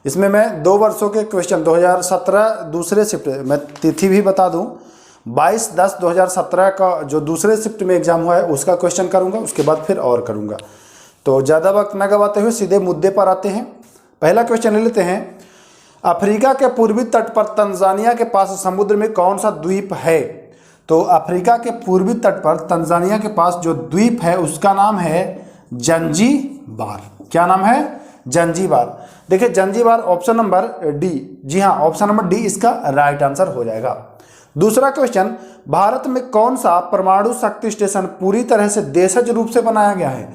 इसमें मैं 2 वर्षों के क्वेश्चन 2017 दूसरे शिफ्ट, मैं तिथि भी बता दूं, 22/10/2017 का जो दूसरे शिफ्ट में एग्जाम हुआ है उसका क्वेश्चन करूंगा, उसके बाद फिर और करूंगा। तो ज़्यादा वक्त न गवाते हुए सीधे मुद्दे पर आते हैं। पहला क्वेश्चन ले लेते हैं। अफ्रीका के पूर्वी तट पर तंजानिया के पास समुद्र में कौन सा द्वीप है? तो अफ्रीका के पूर्वी तट पर तंजानिया के पास जो द्वीप है उसका नाम है जंजीबार। क्या नाम है? जंजीबार। देखिए जंजीबार ऑप्शन नंबर डी, जी हाँ ऑप्शन नंबर डी इसका राइट आंसर हो जाएगा। दूसरा क्वेश्चन, भारत में कौन सा परमाणु शक्ति स्टेशन पूरी तरह से देशज रूप से बनाया गया है?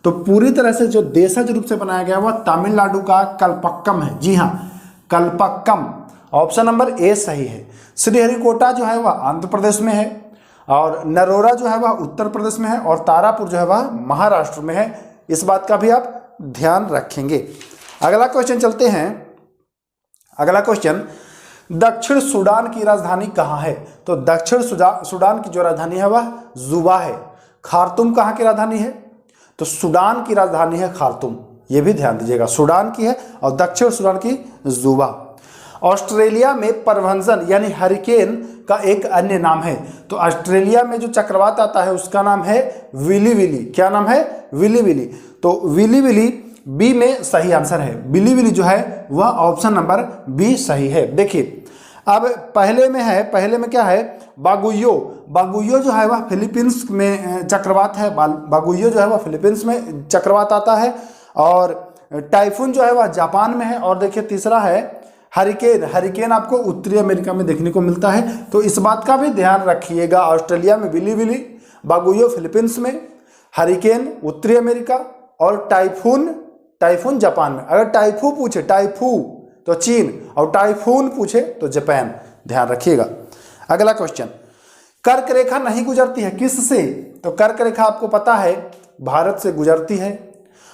तो पूरी तरह से जो देशज रूप से बनाया गया वह तमिलनाडु का कल्पक्कम है। जी हाँ कल्पक्कम, ऑप्शन नंबर ए सही है। श्रीहरिकोटा जो है वह आंध्र प्रदेश में है, और नरोरा जो है वह उत्तर प्रदेश में है, और तारापुर जो है वह महाराष्ट्र में है। इस बात का भी आप ध्यान रखेंगे। अगला क्वेश्चन चलते हैं। अगला क्वेश्चन, दक्षिण सूडान की राजधानी कहाँ है? तो दक्षिण सूडान की जो राजधानी है वह जुबा है। खार्तूम कहाँ की राजधानी है? तो सूडान की राजधानी है खार्तूम, ये भी ध्यान दीजिएगा, सूडान की है, और दक्षिण सूडान की जुबा। ऑस्ट्रेलिया में परभंजन यानी हरिकेन का एक अन्य नाम है। तो ऑस्ट्रेलिया में जो चक्रवात आता है उसका नाम है विली विली। क्या नाम है? Willy willy. तो विली विली बी में सही आंसर है। विली विली जो है वह ऑप्शन नंबर बी सही है। देखिए अब पहले में क्या है? बागुयो। बागुयो जो है वह फिलीपींस में चक्रवात है। बागुयो जो है वह फिलीपींस में चक्रवात आता है, और टाइफून जो है वह जापान में है। और देखिए तीसरा है हरिकेन। हरिकेन आपको उत्तरी अमेरिका में देखने को मिलता है। तो इस बात का भी ध्यान रखिएगा, ऑस्ट्रेलिया में विली विली, बागुयो फिलीपींस में, हरिकेन उत्तरी अमेरिका, और टाइफून जापान में। अगर टाइफू पूछे, टाइफू तो चीन, और टाइफून पूछे तो जापान, ध्यान रखिएगा। अगला क्वेश्चन, कर्क रेखा नहीं गुजरती है किससे? तो कर्क रेखा आपको पता है भारत से गुजरती है।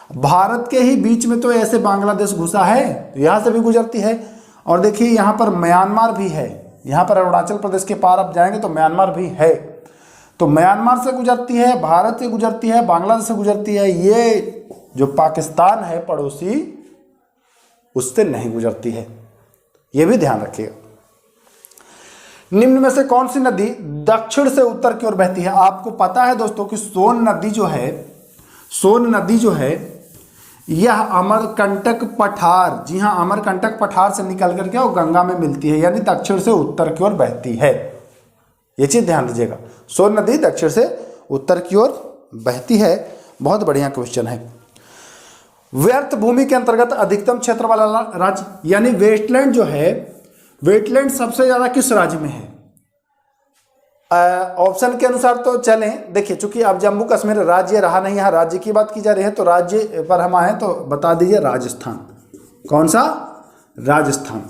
भारत के ही बीच में तो ऐसे बांग्लादेश घुसा है, तो यहाँ से भी गुजरती है। और देखिए यहाँ पर म्यांमार भी है, यहाँ पर अरुणाचल प्रदेश के पार आप जाएंगे तो म्यांमार भी है। तो म्यांमार से गुजरती है, भारत से गुजरती है, बांग्लादेश से गुजरती है। ये जो पाकिस्तान है पड़ोसी उससे नहीं गुजरती है, ये भी ध्यान रखिएगा। निम्न में से कौन सी नदी दक्षिण से उत्तर की ओर बहती है? आपको पता है दोस्तों कि सोन नदी जो है यह अमरकंटक पठार, जी हाँ अमरकंटक पठार से निकल करके वो गंगा में मिलती है, यानी दक्षिण से उत्तर की ओर बहती है। ये चीज ध्यान दीजिएगा, सोन नदी दक्षिण से उत्तर की ओर बहती है। बहुत बढ़िया क्वेश्चन है। व्यर्थ भूमि के अंतर्गत अधिकतम क्षेत्र वाला राज्य यानी वेटलैंड जो है, वेटलैंड सबसे ज्यादा किस राज्य में है? ऑप्शन के अनुसार तो चलें। देखिए चूंकि अब जम्मू कश्मीर राज्य रहा नहीं, यहाँ राज्य की बात की जा रही है, तो राज्य पर हम आए तो बता दीजिए राजस्थान। कौन सा? राजस्थान।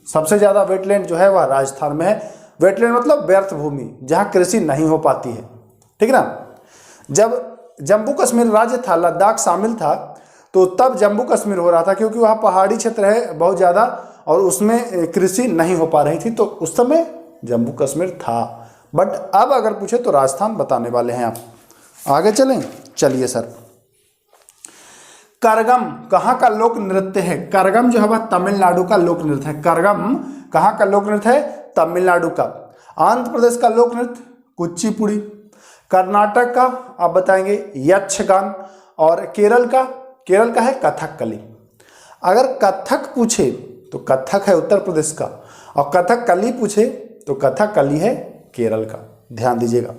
सबसे ज्यादा वेटलैंड जो है वह राजस्थान में है। वेटलैंड मतलब व्यर्थ भूमि, जहाँ कृषि नहीं हो पाती है, ठीक ना। जब जम्मू कश्मीर राज्य था, लद्दाख शामिल था, तो तब जम्मू कश्मीर हो रहा था, क्योंकि वहाँ पहाड़ी क्षेत्र है बहुत ज़्यादा और उसमें कृषि नहीं हो पा रही थी, तो उस समय जम्मू कश्मीर था। बट अब अगर पूछे तो राजस्थान बताने वाले हैं आप। आगे चलें, चलिए सर। करगम कहाँ का लोक नृत्य है? करगम जो है वह तमिलनाडु का लोक नृत्य है। करगम कहाँ का लोक नृत्य है? तमिलनाडु का। आंध्र प्रदेश का लोक नृत्य कुचिपुड़ी। कर्नाटक का आप बताएंगे यक्षगान, और केरल का है कथकली। अगर कथक पूछे तो कथक है उत्तर प्रदेश का, और कथकली पूछे तो कथकली है केरल का, ध्यान दीजिएगा।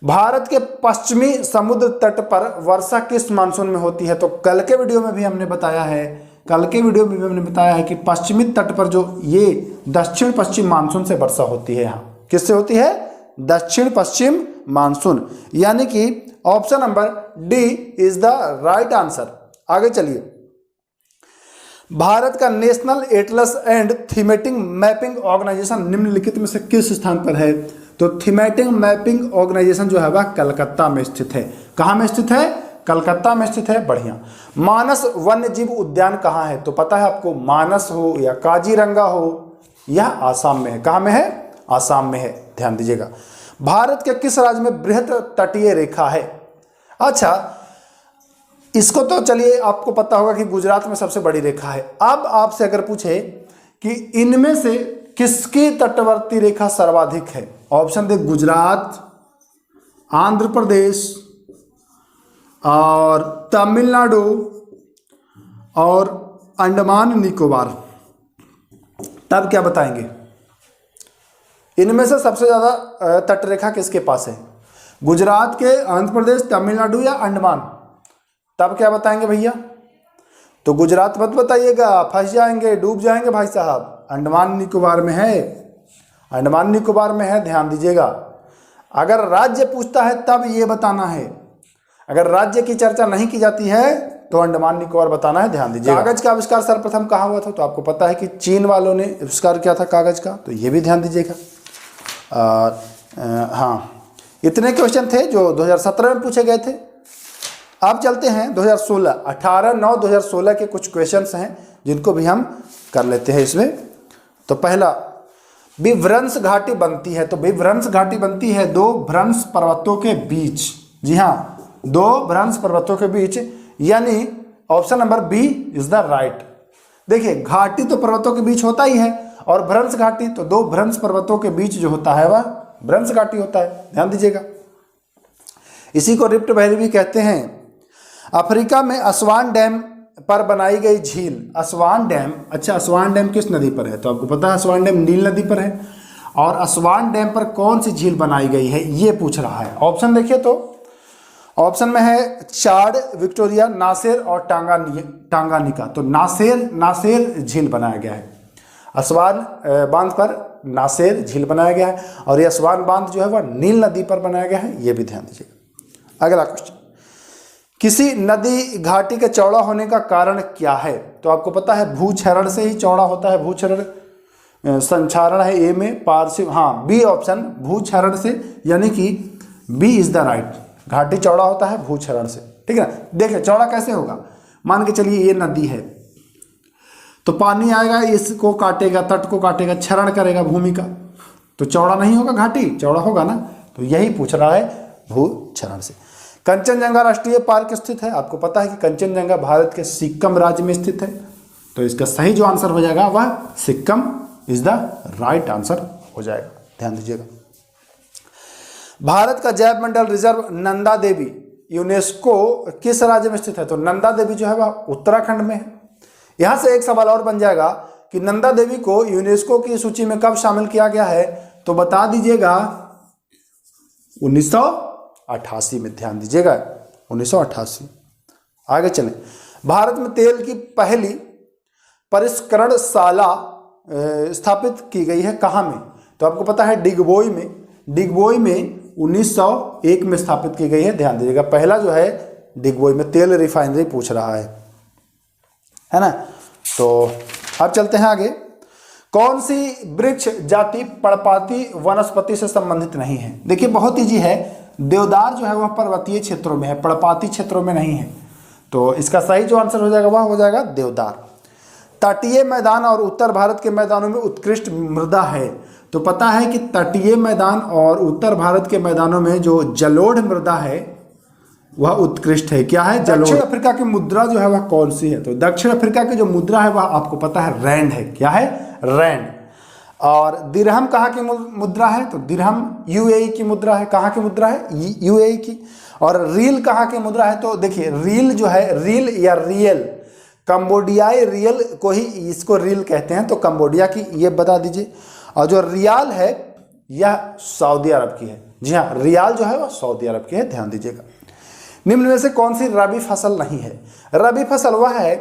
भारत के पश्चिमी समुद्र तट पर वर्षा किस मानसून में होती है? तो कल के वीडियो में भी हमने बताया है कि पश्चिमी तट पर जो ये दक्षिण पश्चिम मानसून से वर्षा होती है। यहाँ किससे होती है? दक्षिण पश्चिम मानसून, यानी कि option number D is the right answer. आगे चलिए। भारत का national atlas and thematic mapping organisation निम्नलिखित में से किस स्थान पर है? तो थीमेटिक मैपिंग ऑर्गेनाइजेशन जो है वह कलकत्ता में स्थित है। कहाँ में स्थित है? कलकत्ता में स्थित है। बढ़िया। मानस वन्य जीव उद्यान कहाँ है? तो पता है आपको, मानस हो या काजीरंगा हो, यह आसाम में है। कहाँ में है? आसाम में है, ध्यान दीजिएगा। भारत के किस राज्य में बृहत तटीय रेखा है? अच्छा, इसको तो चलिए आपको पता होगा कि गुजरात में सबसे बड़ी रेखा है। अब आपसे अगर पूछे कि इनमें से किसकी तटवर्ती रेखा सर्वाधिक है, ऑप्शन दे गुजरात, आंध्र प्रदेश और तमिलनाडु और अंडमान निकोबार, तब क्या बताएंगे? इनमें से सबसे ज़्यादा तटरेखा किसके पास है? गुजरात के, आंध्र प्रदेश, तमिलनाडु या अंडमान? तब क्या बताएंगे भैया? तो गुजरात मत बताइएगा, फंस जाएंगे, डूब जाएंगे भाई साहब। अंडमान निकोबार में है, अंडमान निकोबार में है, ध्यान दीजिएगा। अगर राज्य पूछता है तब ये बताना है, अगर राज्य की चर्चा नहीं की जाती है तो अंडमान निकोबार बताना है, ध्यान दीजिए। कागज का आविष्कार सर्वप्रथम कहाँ हुआ था? तो आपको पता है कि चीन वालों ने आविष्कार किया था कागज का, तो ये भी ध्यान दीजिएगा। हाँ, इतने क्वेश्चन थे जो 2017 में पूछे गए थे। अब चलते हैं 2016, 18/9/2016 के कुछ क्वेश्चंस हैं जिनको भी हम कर लेते हैं इसमें। तो पहला, विभ्रंश घाटी बनती है, तो विभ्रंश घाटी बनती है दो भ्रंश पर्वतों के बीच। जी हाँ, दो भ्रंश पर्वतों के बीच, यानी option number B is the right. देखिए, घाटी तो पर्वतों के बीच होता ही है, और भ्रंश घाटी तो दो भ्रंश पर्वतों के बीच जो होता है वह भ्रंश घाटी होता है, ध्यान दीजिएगा। इसी को रिफ्ट वैली भी कहते हैं। अफ्रीका में असवान डैम पर बनाई गई झील, असवान डैम, अच्छा असवान डैम किस नदी पर है? तो आपको पता है असवान डैम नील नदी पर है। और असवान डैम पर कौन सी झील बनाई गई है ये पूछ रहा है। ऑप्शन देखिए, तो ऑप्शन में है चाड, विक्टोरिया, नासेर और टांगानिका। तो नासेर झील बनाया गया है, असवान बांध पर नासेर झील बनाया गया है, और ये असवान बांध जो है वह नील नदी पर बनाया गया है, ये भी ध्यान दीजिएगा। अगला क्वेश्चन, किसी नदी घाटी के चौड़ा होने का कारण क्या है? तो आपको पता है भूक्षरण से ही चौड़ा होता है, भूक्षरण संक्षारण है ए में, पार्श्व, हाँ बी ऑप्शन, भूक्षरण से, यानी कि बी इज द राइट। घाटी चौड़ा होता है भूक्षरण से, ठीक है ना। देखिए चौड़ा कैसे होगा, मान के चलिए ये नदी है, तो पानी आएगा, इसको काटेगा, तट को काटेगा, क्षरण करेगा भूमि का, तो चौड़ा नहीं होगा, घाटी चौड़ा होगा ना। तो यही पूछ रहा है भूक्षरण से। कंचनजंगा राष्ट्रीय पार्क स्थित है, आपको पता है कि कंचनजंगा भारत के सिक्किम राज्य में स्थित है, तो इसका सही जो आंसर हो जाएगा वह Sikkim is the right answer हो जाएगा, ध्यान दीजिएगा। भारत का जैव मंडल रिजर्व नंदा देवी यूनेस्को किस राज्य में स्थित है? तो नंदा देवी जो है वह उत्तराखंड में है। यहां से एक सवाल और बन जाएगा कि नंदा देवी को यूनेस्को की सूची में कब शामिल किया गया है? तो बता दीजिएगा 1988 में, ध्यान दीजिएगा 1988। आगे चलें, भारत में तेल की पहली परिष्करणशाला स्थापित की गई है कहाँ में? तो आपको पता है डिगबोई में, डिगबोई में 1901 में स्थापित की गई है, ध्यान दीजिएगा। पहला जो है डिगबोई में तेल रिफाइनरी पूछ रहा है ना। तो अब चलते हैं आगे, कौन सी वृक्ष जाति पर्णपाती वनस्पति से संबंधित नहीं है? देखिए बहुत ईजी है, देवदार जो है वह पर्वतीय क्षेत्रों में है, पर्णपाती क्षेत्रों में नहीं है, तो इसका सही जो आंसर हो जाएगा वह हो जाएगा देवदार। तटीय मैदान और उत्तर भारत के मैदानों में उत्कृष्ट मृदा है, तो पता है कि तटीय मैदान और उत्तर भारत के मैदानों में जो जलोढ़ मृदा है वह उत्कृष्ट है। क्या है? जलोढ़। दक्षिण अफ्रीका की मुद्रा जो है वह कौन सी है? तो दक्षिण अफ्रीका की जो मुद्रा है वह आपको पता है रैंड है। क्या है? रैंड। और दिरहम कहाँ की मुद्रा है? तो दिरहम यूएई की मुद्रा है। कहाँ की मुद्रा है? यूएई की। और रील कहाँ की मुद्रा है? तो देखिए रील जो है, रील या रियल, कंबोडियाई रियल को ही इसको रील कहते हैं, तो कंबोडिया की ये बता दीजिए। और जो रियाल है यह सऊदी अरब की है। जी हाँ, रियाल जो है वह सऊदी अरब की है, ध्यान दीजिएगा। निम्न में से कौन सी रबी फसल नहीं है? रबी फसल वह है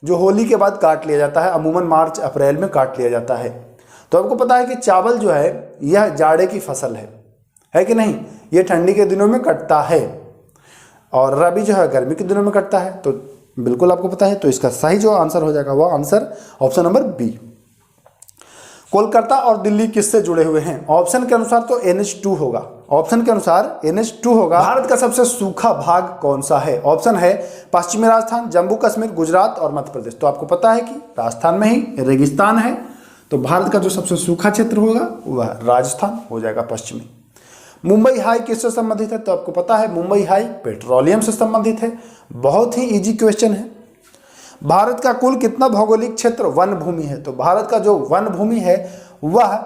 जो होली के बाद काट लिया जाता है, अमूमन मार्च अप्रैल में काट लिया जाता है। तो आपको पता है कि चावल जो है यह जाड़े की फसल है कि नहीं? ये ठंडी के दिनों में कटता है, और रबी जो है गर्मी के दिनों में कटता है, तो बिल्कुल आपको पता है। तो इसका सही जो आंसर हो जाएगा वह answer option number B. Kolkata और दिल्ली किससे जुड़े हुए हैं? ऑप्शन के अनुसार तो NH2 होगा, ऑप्शन के अनुसार NH2 होगा। भारत का सबसे सूखा भाग कौन सा है? ऑप्शन है पश्चिमी राजस्थान, जम्मू कश्मीर, गुजरात और मध्य प्रदेश। तो आपको पता है कि राजस्थान में ही रेगिस्तान है, तो भारत का जो सबसे सूखा क्षेत्र होगा वह राजस्थान हो जाएगा, पश्चिमी। मुंबई हाई किससे संबंधित है? तो आपको पता है मुंबई हाई पेट्रोलियम से संबंधित है। बहुत ही इजी क्वेश्चन है। भारत का कुल कितना भौगोलिक क्षेत्र वन भूमि है? तो भारत का जो वन भूमि है वह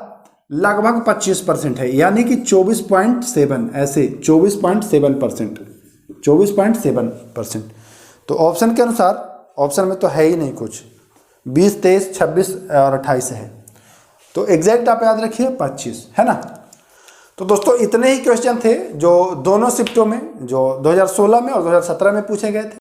लगभग 25% है, यानी कि 24.7, ऐसे 24.7%, 24.7%। तो ऑप्शन के अनुसार, ऑप्शन में तो है ही नहीं कुछ, 20, 23, 26 और 28 है, तो एग्जैक्ट आप याद रखिए 25, है ना। तो दोस्तों इतने ही क्वेश्चन थे जो दोनों शिफ्टों में, जो 2016 में और 2017 में पूछे गए थे।